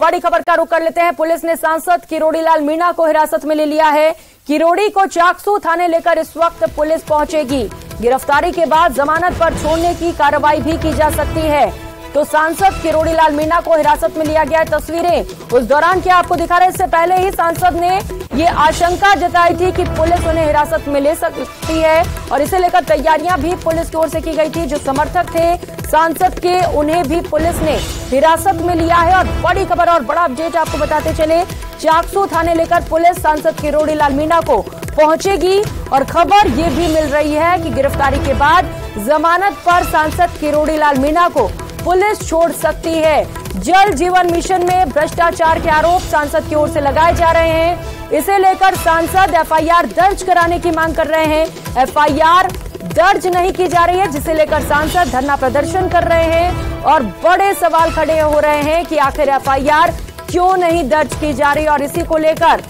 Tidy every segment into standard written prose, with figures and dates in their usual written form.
बड़ी खबर का रुख कर लेते हैं। पुलिस ने सांसद किरोड़ीलाल मीणा को हिरासत में ले लिया है। किरोड़ी को चाकसू थाने लेकर इस वक्त पुलिस पहुंचेगी। गिरफ्तारी के बाद जमानत पर छोड़ने की कार्रवाई भी की जा सकती है। तो सांसद किरोड़ीलाल मीणा को हिरासत में लिया गया है। तस्वीरें उस दौरान क्या आपको दिखा रहे हैं। इससे पहले ही सांसद ने ये आशंका जताई थी कि पुलिस उन्हें हिरासत में ले सकती है और इसे लेकर तैयारियां भी पुलिस की ओर से की गई थी। जो समर्थक थे सांसद के, उन्हें भी पुलिस ने हिरासत में लिया है। और बड़ी खबर और बड़ा अपडेट आपको बताते चले, चाकसू थाने लेकर पुलिस सांसद किरोड़ीलाल मीणा को पहुंचेगी और खबर ये भी मिल रही है कि गिरफ्तारी के बाद जमानत पर सांसद किरोड़ीलाल मीणा को पुलिस छोड़ सकती है। जल जीवन मिशन में भ्रष्टाचार के आरोप सांसद की ओर से लगाए जा रहे हैं। इसे लेकर सांसद एफआईआर दर्ज कराने की मांग कर रहे हैं। एफआईआर दर्ज नहीं की जा रही है, जिसे लेकर सांसद धरना प्रदर्शन कर रहे हैं और बड़े सवाल खड़े हो रहे हैं कि आखिर एफआईआर क्यों नहीं दर्ज की जा रही। और इसी को लेकर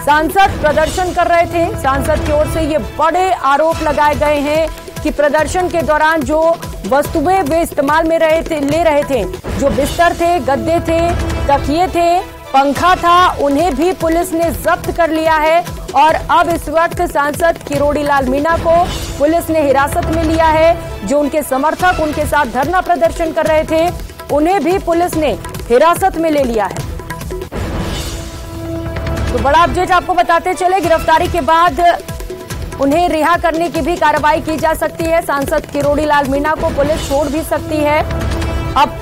सांसद प्रदर्शन कर रहे थे। सांसद की ओर से ये बड़े आरोप लगाए गए हैं कि प्रदर्शन के दौरान जो वस्तुएं वे इस्तेमाल में ले रहे थे, जो बिस्तर थे, गद्दे थे, तकिए थे, पंखा था, उन्हें भी पुलिस ने जब्त कर लिया है। और अब इस वक्त सांसद किरोड़ीलाल मीणा को पुलिस ने हिरासत में लिया है। जो उनके समर्थक उनके साथ धरना प्रदर्शन कर रहे थे, उन्हें भी पुलिस ने हिरासत में ले लिया है। तो बड़ा अपडेट आपको बताते चले, गिरफ्तारी के बाद उन्हें रिहा करने की भी कार्रवाई की जा सकती है। सांसद किरोड़ीलाल मीणा को पुलिस छोड़ भी सकती है। अब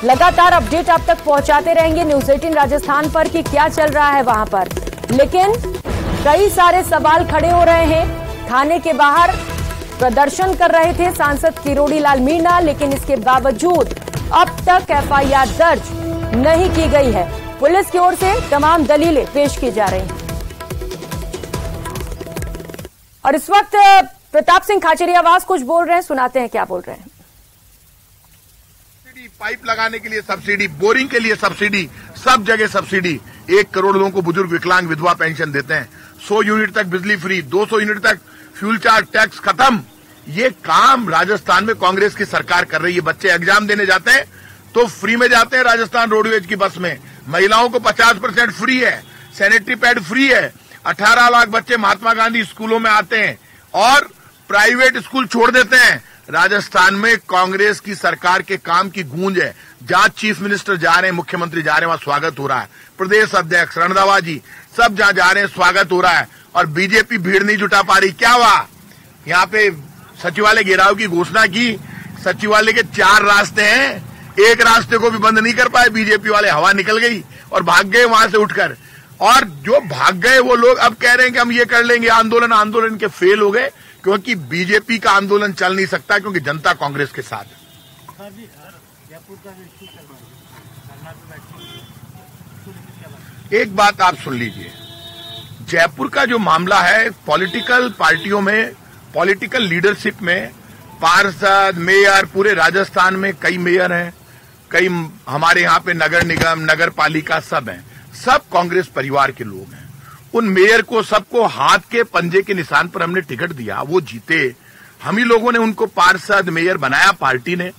लगातार अपडेट आप तक पहुंचाते रहेंगे न्यूज़ 18 राजस्थान पर कि क्या चल रहा है वहां पर। लेकिन कई सारे सवाल खड़े हो रहे हैं। थाने के बाहर प्रदर्शन कर रहे थे सांसद किरोड़ीलाल मीणा, लेकिन इसके बावजूद अब तक एफआईआर दर्ज नहीं की गई है। पुलिस की ओर से तमाम दलीलें पेश की जा रही हैं। और इस वक्त प्रताप सिंह खाचरियावास कुछ बोल रहे हैं, सुनाते हैं क्या बोल रहे हैं। पाइप लगाने के लिए सब्सिडी, बोरिंग के लिए सब्सिडी, सब जगह सब्सिडी। 1 करोड़ लोगों को बुजुर्ग विकलांग विधवा पेंशन देते हैं। 100 यूनिट तक बिजली फ्री, 200 यूनिट तक फ्यूल चार्ज टैक्स खत्म। ये काम राजस्थान में कांग्रेस की सरकार कर रही है। बच्चे एग्जाम देने जाते हैं तो फ्री में जाते हैं राजस्थान रोडवेज की बस में। महिलाओं को 50% फ्री है, सैनिटरी पैड फ्री है। 18 लाख बच्चे महात्मा गांधी स्कूलों में आते हैं और प्राइवेट स्कूल छोड़ देते हैं। राजस्थान में कांग्रेस की सरकार के काम की गूंज है। जहां चीफ मिनिस्टर जा रहे हैं, मुख्यमंत्री जा रहे हैं, वहां स्वागत हो रहा है। प्रदेश अध्यक्ष रणधावा जी सब जहां जा रहे हैं, स्वागत हो रहा है। और बीजेपी भीड़ नहीं जुटा पा रही। क्या हुआ? यहाँ पे सचिवालय घेराव की घोषणा की। सचिवालय के 4 रास्ते हैं, एक रास्ते को भी बंद नहीं कर पाए बीजेपी वाले। हवा निकल गई और भाग गए वहां से उठकर। और जो भाग गए वो लोग अब कह रहे हैं कि हम ये कर लेंगे आंदोलन के फेल हो गए, क्योंकि बीजेपी का आंदोलन चल नहीं सकता, क्योंकि जनता कांग्रेस के साथ है। एक बात आप सुन लीजिए, जयपुर का जो मामला है, पॉलिटिकल पार्टियों में, पॉलिटिकल लीडरशिप में, पार्षद, मेयर, पूरे राजस्थान में कई मेयर हैं, कई हमारे यहाँ पे नगर निगम, नगर पालिका सब हैं, सब कांग्रेस परिवार के लोग हैं। उन मेयर को सबको हाथ के पंजे के निशान पर हमने टिकट दिया, वो जीते। हम ही लोगों ने उनको पार्षद, मेयर बनाया पार्टी ने।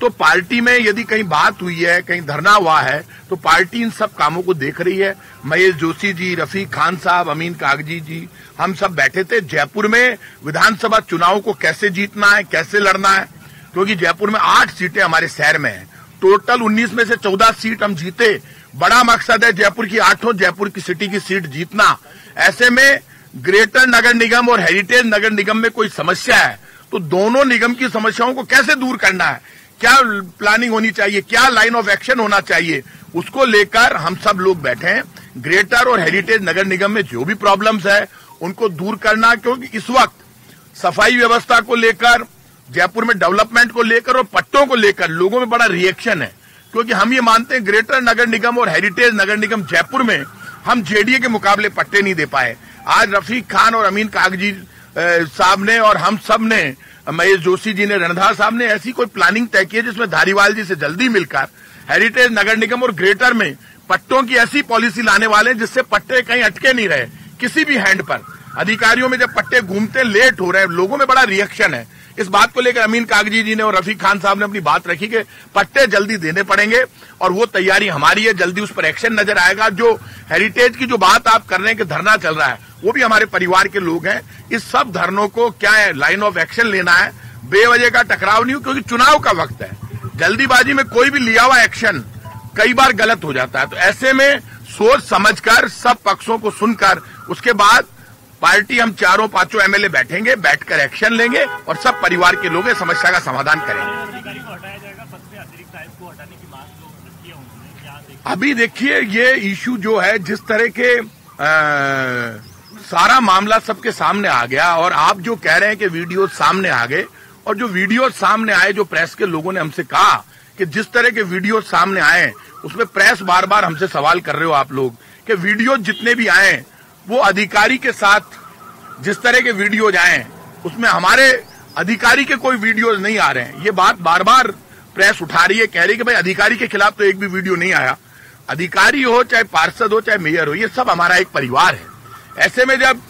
तो पार्टी में यदि कहीं बात हुई है, कहीं धरना हुआ है, तो पार्टी इन सब कामों को देख रही है। महेश जोशी जी, रफीक खान साहब, अमीन कागजी जी, हम सब बैठे थे जयपुर में। विधानसभा चुनाव को कैसे जीतना है, कैसे लड़ना है, क्योंकि जयपुर में 8 सीटें हमारे शहर में हैं। टोटल 19 में से 14 सीट हम जीते। बड़ा मकसद है जयपुर की 8 जयपुर की सिटी की सीट जीतना। ऐसे में ग्रेटर नगर निगम और हेरिटेज नगर निगम में कोई समस्या है तो दोनों निगम की समस्याओं को कैसे दूर करना है, क्या प्लानिंग होनी चाहिए, क्या लाइन ऑफ एक्शन होना चाहिए, उसको लेकर हम सब लोग बैठे हैं। ग्रेटर और हेरिटेज नगर निगम में जो भी प्रॉब्लम्स है उनको दूर करना, क्योंकि इस वक्त सफाई व्यवस्था को लेकर, जयपुर में डेवलपमेंट को लेकर और पट्टों को लेकर लोगों में बड़ा रिएक्शन है। क्योंकि हम ये मानते हैं ग्रेटर नगर निगम और हेरिटेज नगर निगम जयपुर में हम जेडीए के मुकाबले पट्टे नहीं दे पाए। आज रफीक खान और अमीन कागजी साहब ने और हम सब ने, महेश जोशी जी ने, रणधार साहब ने ऐसी कोई प्लानिंग तय की है जिसमें धारीवाल जी से जल्दी मिलकर हेरिटेज नगर निगम और ग्रेटर में पट्टों की ऐसी पॉलिसी लाने वाले हैं जिससे पट्टे कहीं अटके नहीं रहे किसी भी हैंड पर। अधिकारियों में जब पट्टे घूमते लेट हो रहे हैं, लोगों में बड़ा रिएक्शन है इस बात को लेकर अमीन कागजी जी ने और रफीक खान साहब ने अपनी बात रखी कि पट्टे जल्दी देने पड़ेंगे और वो तैयारी हमारी है, जल्दी उस पर एक्शन नजर आएगा। जो हेरिटेज की जो बात आप कर रहे हैं कि धरना चल रहा है, वो भी हमारे परिवार के लोग हैं। इस सब धरनों को क्या है, लाइन ऑफ एक्शन लेना है, बेवजह का टकराव नहीं हो, क्योंकि चुनाव का वक्त है। जल्दीबाजी में कोई भी लिया हुआ एक्शन कई बार गलत हो जाता है। तो ऐसे में सोच समझकर सब पक्षों को सुनकर उसके बाद पार्टी हम चारों पांचों एमएलए बैठेंगे, बैठकर एक्शन लेंगे और सब परिवार के लोग समस्या का समाधान करेंगे। अधिकारी को हटाया जाएगा, पद से अतिरिक्त आयुक्त को हटाने की बात जो किया उन्होंने, अभी देखिए ये इश्यू जो है, जिस तरह के सारा मामला सबके सामने आ गया और आप जो कह रहे हैं कि वीडियो सामने आ गए, और जो वीडियो सामने आए, जो प्रेस के लोगों ने हमसे कहा कि जिस तरह के वीडियो सामने आए उसमें प्रेस बार बार हमसे सवाल कर रहे हो आप लोग कि वीडियो जितने भी आए वो अधिकारी के साथ जिस तरह के वीडियोज आए उसमें हमारे अधिकारी के कोई वीडियोज नहीं आ रहे हैं। ये बात बार बार प्रेस उठा रही है, कह रही है कि भाई अधिकारी के खिलाफ तो एक भी वीडियो नहीं आया। अधिकारी हो, चाहे पार्षद हो, चाहे मेयर हो, ये सब हमारा एक परिवार है। ऐसे में जब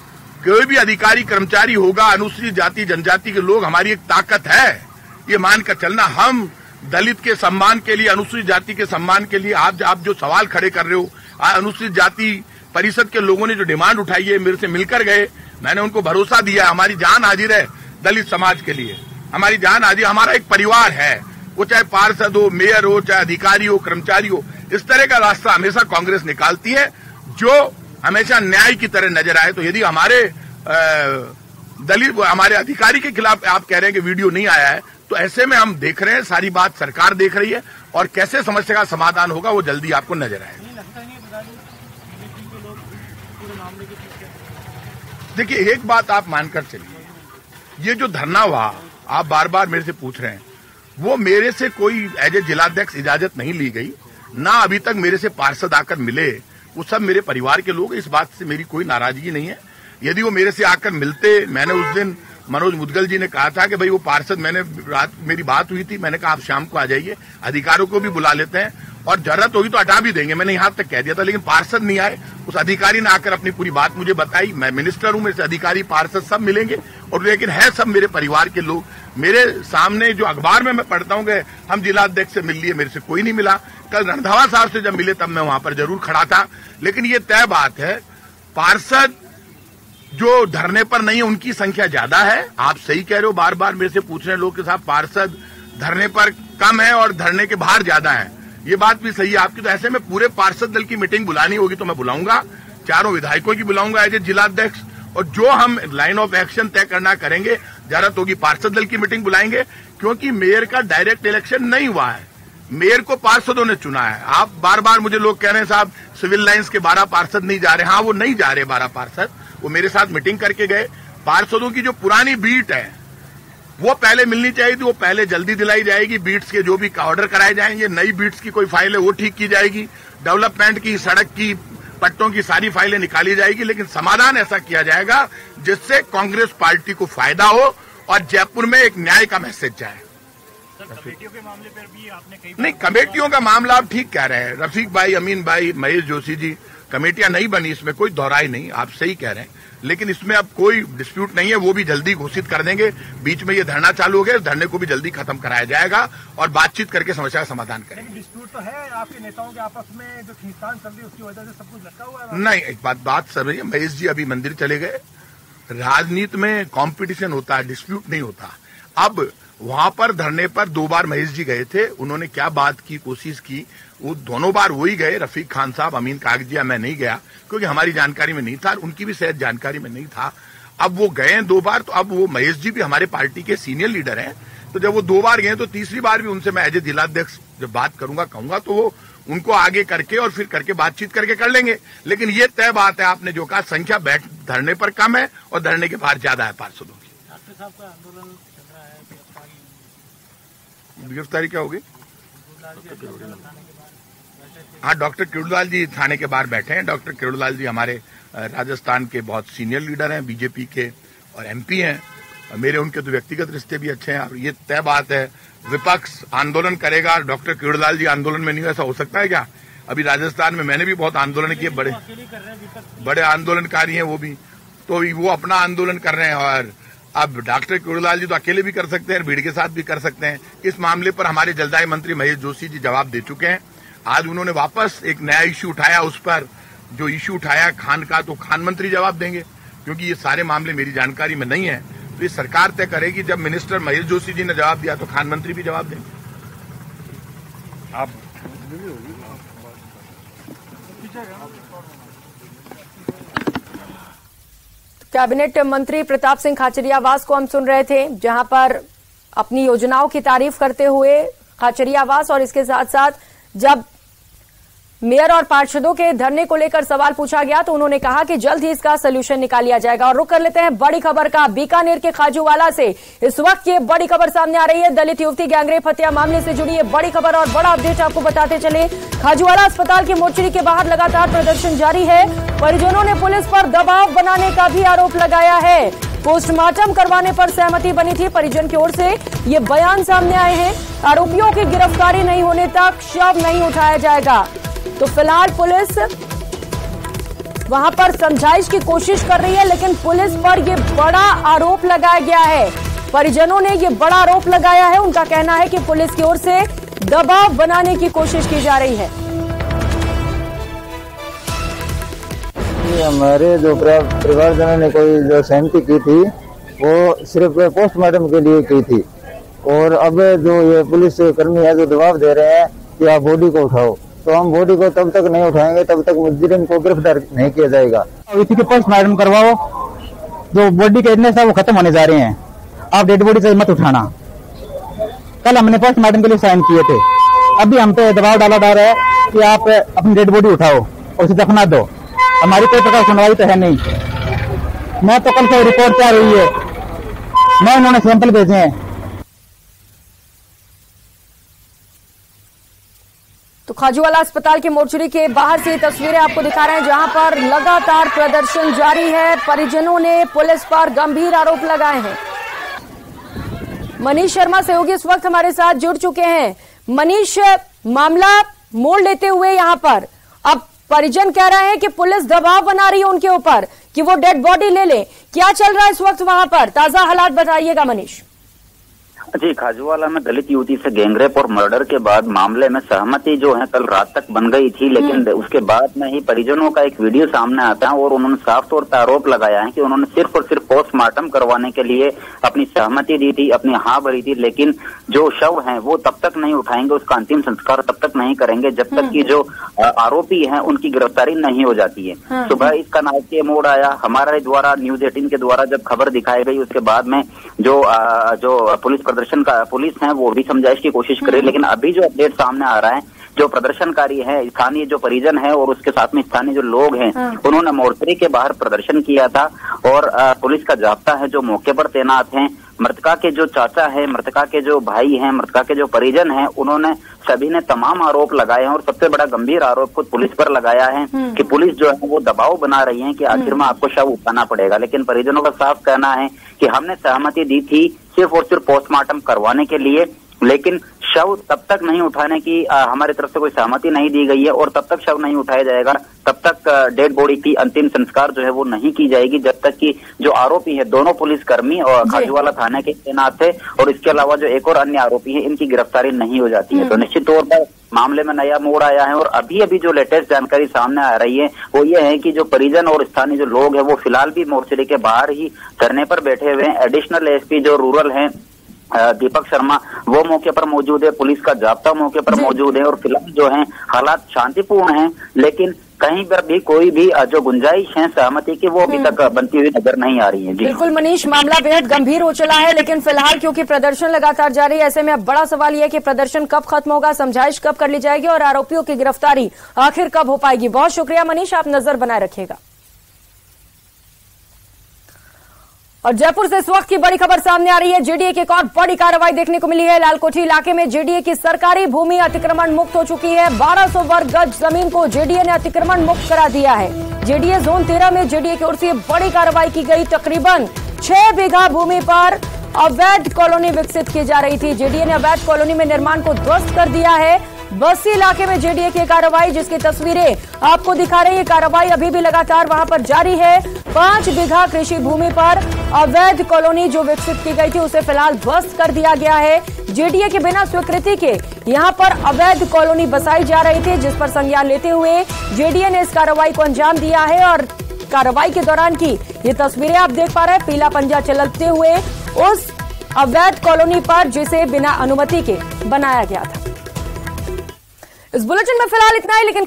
कोई भी अधिकारी कर्मचारी होगा, अनुसूचित जाति जनजाति के लोग हमारी एक ताकत है, ये मानकर चलना। हम दलित के सम्मान के लिए, अनुसूचित जाति के सम्मान के लिए आप जो सवाल खड़े कर रहे हो, अनुसूचित जाति परिषद के लोगों ने जो डिमांड उठाई है, मेरे से मिलकर गए, मैंने उनको भरोसा दिया, हमारी जान हाजिर है दलित समाज के लिए, हमारी जान हाजिर। हमारा एक परिवार है, वो चाहे पार्षद हो, मेयर हो, चाहे अधिकारी हो, कर्मचारी हो। इस तरह का रास्ता हमेशा कांग्रेस निकालती है जो हमेशा न्याय की तरह नजर आए। तो यदि हमारे दलित, हमारे अधिकारी के खिलाफ आप कह रहे हैं कि वीडियो नहीं आया है, तो ऐसे में हम देख रहे हैं, सारी बात सरकार देख रही है और कैसे समस्या का समाधान होगा वो जल्दी आपको नजर आएगा। देखिए एक बात आप मानकर चलिए, ये जो धरना हुआ आप बार बार मेरे से पूछ रहे हैं, वो मेरे से कोई एज ए जिलाध्यक्ष इजाजत नहीं ली गई, ना अभी तक मेरे से पार्षद आकर मिले, वो सब मेरे परिवार के लोग। इस बात से मेरी कोई नाराजगी नहीं है। यदि वो मेरे से आकर मिलते, मैंने उस दिन मनोज मुदगल जी ने कहा था कि भाई वो पार्षद, मैंने रात मेरी बात हुई थी, मैंने कहा आप शाम को आ जाइए, अधिकारियों को भी बुला लेते हैं और जरूरत होगी तो हटा भी देंगे, मैंने यहां तक कह दिया था। लेकिन पार्षद नहीं आए, उस अधिकारी ने आकर अपनी पूरी बात मुझे बताई। मैं मिनिस्टर हूं, मेरे से अधिकारी पार्षद सब मिलेंगे, और लेकिन है सब मेरे परिवार के लोग। मेरे सामने जो अखबार में मैं पढ़ता हूं कि हम जिलाध्यक्ष से मिल लिए, मेरे से कोई नहीं मिला। कल रंधावा साहब से जब मिले तब मैं वहां पर जरूर खड़ा था। लेकिन ये तय बात है, पार्षद जो धरने पर नहीं है उनकी संख्या ज्यादा है। आप सही कह रहे हो, बार बार मेरे से पूछ रहे हैं लोग के साथ, पार्षद धरने पर कम है और धरने के बाहर ज्यादा है। ये बात भी सही है आपकी। तो ऐसे में पूरे पार्षद दल की मीटिंग बुलानी होगी तो मैं बुलाऊंगा, चारों विधायकों की बुलाऊंगा एज ए जिलाध्यक्ष, और जो हम लाइन ऑफ एक्शन तय करना करेंगे, जरूरत होगी पार्षद दल की मीटिंग बुलाएंगे। क्योंकि मेयर का डायरेक्ट इलेक्शन नहीं हुआ है, मेयर को पार्षदों ने चुना है। आप बार बार मुझे लोग कह रहे हैं साहब सिविल लाइंस के 12 पार्षद नहीं जा रहे। हाँ, वो नहीं जा रहे 12 पार्षद, वो मेरे साथ मीटिंग करके गए। पार्षदों की जो पुरानी बीट है वो पहले मिलनी चाहिए थी, वो पहले जल्दी दिलाई जाएगी। बीट्स के जो भी ऑर्डर कराए जाएंगे, नई बीट्स की कोई फाइल है वो ठीक की जाएगी, डेवलपमेंट की, सड़क की, पट्टों की सारी फाइलें निकाली जाएगी। लेकिन समाधान ऐसा किया जाएगा जिससे कांग्रेस पार्टी को फायदा हो और जयपुर में एक न्याय का मैसेज जाए। कमेटियों के मामले पर भी आपने कई नहीं, कमेटियों का मामला आप ठीक कह रहे हैं, रफीक भाई, अमीन भाई, महेश जोशी जी, कमेटियां नहीं बनी, इसमें कोई दोहराई नहीं, आप सही कह रहे हैं। लेकिन इसमें अब कोई डिस्प्यूट नहीं है, वो भी जल्दी घोषित कर देंगे। बीच में ये धरना चालू हो गया, धरने को भी जल्दी खत्म कराया जाएगा और बातचीत करके समस्या का समाधान करेंगे। डिस्प्यूट तो है आपके नेताओं के आपस में, जो खींचतान चल रही है उसकी वजह से सब कुछ लटका हुआ है। नहीं, एक बात सर है, महेश जी अभी मंदिर चले गए। राजनीति में कंपटीशन होता है, डिस्प्यूट नहीं होता। अब वहां पर धरने पर 2 बार महेश जी गए थे, उन्होंने क्या बात की, कोशिश की, वो दोनों बार वही गए, रफीक खान साहब, अमीन कागजिया, मैं नहीं गया क्योंकि हमारी जानकारी में नहीं था, उनकी भी शायद जानकारी में नहीं था। अब वो गए 2 बार, तो अब वो महेश जी भी हमारे पार्टी के सीनियर लीडर हैं, तो जब वो 2 बार गए तो तीसरी बार भी उनसे मैं एज ए जिलाध्यक्ष जब बात करूंगा कहूंगा तो वो उनको आगे करके और फिर करके बातचीत करके कर लेंगे। लेकिन ये तय बात है, आपने जो कहा, संख्या बैठ धरने पर कम है और धरने के बाहर ज्यादा है पार्षदों की। डॉक्टर साहब का आंदोलन चल रहा है, गिरफ्तारी क्या होगी? हाँ, डॉक्टर किरोड़ीलाल जी थाने के बाहर बैठे हैं। डॉक्टर किरोड़ीलाल जी हमारे राजस्थान के बहुत सीनियर लीडर हैं, बीजेपी के, और एमपी हैं। मेरे उनके तो व्यक्तिगत रिश्ते भी अच्छे हैं। और ये तय बात है, विपक्ष आंदोलन करेगा, डॉक्टर किरोड़ीलाल जी आंदोलन में नहीं, ऐसा हो सकता है क्या? अभी राजस्थान में मैंने भी बहुत आंदोलन किए, बड़े आंदोलनकारी हैं वो भी, तो वो अपना आंदोलन कर रहे हैं और अब डॉक्टर किरोड़ीलाल जी तो अकेले भी कर सकते हैं, भीड़ के साथ भी कर सकते हैं। इस मामले पर हमारे जलदाय मंत्री महेश जोशी जी जवाब दे चुके हैं। आज उन्होंने वापस एक नया इश्यू उठाया, उस पर जो इश्यू उठाया खान का, तो खान मंत्री जवाब देंगे, क्योंकि ये सारे मामले मेरी जानकारी में नहीं है। तो ये सरकार तय करेगी। जब मिनिस्टर महेश जोशी जी ने जवाब दिया तो खान मंत्री भी जवाब देंगे। आप कैबिनेट मंत्री प्रताप सिंह खाचरियावास को हम सुन रहे थे, जहां पर अपनी योजनाओं की तारीफ करते हुए खाचरियावास, और इसके साथ साथ जब मेयर और पार्षदों के धरने को लेकर सवाल पूछा गया तो उन्होंने कहा कि जल्द ही इसका सोल्यूशन निकाल लिया जाएगा। और रुक कर लेते हैं बड़ी खबर का। बीकानेर के खाजूवाला से इस वक्त ये बड़ी खबर सामने आ रही है। दलित युवती गैंगरेप हत्या मामले से जुड़ी ये बड़ी खबर और बड़ा अपडेट आपको बताते चले। खाजूवाला अस्पताल की मोर्चरी के बाहर लगातार प्रदर्शन जारी है। परिजनों ने पुलिस पर दबाव बनाने का भी आरोप लगाया है। पोस्टमार्टम करवाने पर सहमति बनी थी परिजन की ओर से, ये बयान सामने आए हैं। आरोपियों की गिरफ्तारी नहीं होने तक शव नहीं उठाया जाएगा। तो फिलहाल पुलिस वहां पर समझाइश की कोशिश कर रही है, लेकिन पुलिस पर यह बड़ा आरोप लगाया गया है। परिजनों ने यह बड़ा आरोप लगाया है। उनका कहना है कि पुलिस की ओर से दबाव बनाने की कोशिश की जा रही है। हमारे जो परिवारजनों ने कोई जो सहमति की थी वो सिर्फ पोस्टमार्टम के लिए की थी, और अब जो ये पुलिस कर्मी है जो दबाव दे रहे हैं कि आप बॉडी को उठाओ, तो हम बॉडी को तब तक नहीं उठाएंगे तब तक मुजरिम को गिरफ्तार नहीं किया जाएगा। इसी के पोस्टमार्टम करवाओ, जो बॉडी के इतने सब वो खत्म होने जा रहे हैं, आप डेड बॉडी से मत उठाना। कल हमने पोस्टमार्टम के लिए साइन किए थे, अभी हम पे दबाव डाला जा रहा है कि आप अपनी डेड बॉडी उठाओ और उसे दफना दो। हमारी कोई प्रकार सुनवाई तो है नहीं। मैं तो कल से रिपोर्ट आ रही है, मैं उन्होंने सैंपल भेजे हैं। तो खाजूवाला अस्पताल की मोर्चरी के बाहर से तस्वीरें आपको दिखा रहे हैं, जहां पर लगातार प्रदर्शन जारी है। परिजनों ने पुलिस पर गंभीर आरोप लगाए हैं। मनीष शर्मा सहयोगी इस वक्त हमारे साथ जुड़ चुके हैं। मनीष, मामला मोड़ लेते हुए यहां पर अब परिजन कह रहे हैं कि पुलिस दबाव बना रही है उनके ऊपर कि वो डेड बॉडी ले ले। क्या चल रहा है इस वक्त वहां पर? ताजा हालात बताइएगा मनीष। जी, खाजूवाला में दलित युवती से गैंगरेप और मर्डर के बाद मामले में सहमति जो है कल रात तक बन गई थी, लेकिन उसके बाद में ही परिजनों का एक वीडियो सामने आता है और उन्होंने साफ तौर पर आरोप लगाया है कि उन्होंने सिर्फ और सिर्फ पोस्टमार्टम करवाने के लिए अपनी सहमति दी थी, अपनी हाँ भरी थी, लेकिन जो शव है वो तब तक नहीं उठाएंगे, उसका अंतिम संस्कार तब तक नहीं करेंगे जब तक कि जो आरोपी है उनकी गिरफ्तारी नहीं हो जाती है। सुबह इसका नाटकीय मोड़ आया। हमारे द्वारा न्यूज 18 के द्वारा जब खबर दिखाई गई, उसके बाद में जो पुलिस है वो भी समझाइश की कोशिश करे, लेकिन अभी जो अपडेट सामने आ रहा है, जो प्रदर्शनकारी है, स्थानीय जो परिजन है और उसके साथ में स्थानीय जो लोग हैं, उन्होंने मोर्चरी के बाहर प्रदर्शन किया था और पुलिस का जाब्ता है जो मौके पर तैनात है। मृतका के जो चाचा है, मृतका के जो भाई हैं, मृतका के जो परिजन हैं, उन्होंने सभी ने तमाम आरोप लगाए हैं और सबसे बड़ा गंभीर आरोप खुद पुलिस पर लगाया है कि पुलिस जो है वो दबाव बना रही है कि आखिर में आपको शव उठाना पड़ेगा। लेकिन परिजनों का साफ कहना है कि हमने सहमति दी थी सिर्फ और सिर्फ पोस्टमार्टम करवाने के लिए, लेकिन शव तब तक नहीं उठाने की हमारी तरफ से कोई सहमति नहीं दी गई है और तब तक शव नहीं उठाया जाएगा, तब तक डेड बॉडी की अंतिम संस्कार जो है वो नहीं की जाएगी, जब तक कि जो आरोपी है, दोनों पुलिसकर्मी और खाजूवाला थाने के तैनात थे और इसके अलावा जो एक और अन्य आरोपी है, इनकी गिरफ्तारी नहीं हो जाती है। तो निश्चित तौर पर मामले में नया मोड़ आया है और अभी जो लेटेस्ट जानकारी सामने आ रही है वो ये है कि जो परिजन और स्थानीय जो लोग हैं वो फिलहाल भी मोर्चरी के बाहर ही धरने पर बैठे हुए हैं। एडिशनल एसपी जो रूरल है दीपक शर्मा, वो मौके पर मौजूद है, पुलिस का जाब्ता मौके पर मौजूद है और फिलहाल जो है हालात शांतिपूर्ण हैं, लेकिन कहीं पर भी कोई भी जो गुंजाइश है सहमति की वो अभी तक बनती हुई नजर नहीं आ रही है। जी बिल्कुल मनीष, मामला बेहद गंभीर हो चला है, लेकिन फिलहाल क्योंकि प्रदर्शन लगातार जारी है, ऐसे में अब बड़ा सवाल यह है कि प्रदर्शन कब खत्म होगा, समझाइश कब कर ली जाएगी और आरोपियों की गिरफ्तारी आखिर कब हो पाएगी। बहुत शुक्रिया मनीष, आप नजर बनाए रखिएगा। और जयपुर से इस वक्त की बड़ी खबर सामने आ रही है। जेडीए की एक और बड़ी कार्रवाई देखने को मिली है। लालकोठी इलाके में जेडीए की सरकारी भूमि अतिक्रमण मुक्त हो चुकी है। 1200 वर्ग गज जमीन को जेडीए ने अतिक्रमण मुक्त करा दिया है। जेडीए जोन 13 में जेडीए की ओर से बड़ी कार्रवाई की गई। तकरीबन 6 बीघा भूमि पर अवैध कॉलोनी विकसित की जा रही थी। जेडीए ने अवैध कॉलोनी में निर्माण को ध्वस्त कर दिया है। बस्सी इलाके में जेडीए की कार्रवाई, जिसकी तस्वीरें आपको दिखा रही है। कार्रवाई अभी भी लगातार वहां पर जारी है। 5 बीघा कृषि भूमि पर अवैध कॉलोनी जो विकसित की गई थी उसे फिलहाल ध्वस्त कर दिया गया है। जेडीए के बिना स्वीकृति के यहां पर अवैध कॉलोनी बसाई जा रही थी, जिस पर संज्ञान लेते हुए जेडीए ने इस कार्रवाई को अंजाम दिया है। और कार्रवाई के दौरान की ये तस्वीरें आप देख पा रहे हैं, पीला पंजा चलते हुए उस अवैध कॉलोनी पर जिसे बिना अनुमति के बनाया गया था। इस बुलेटिन में फिलहाल इतना ही, लेकिन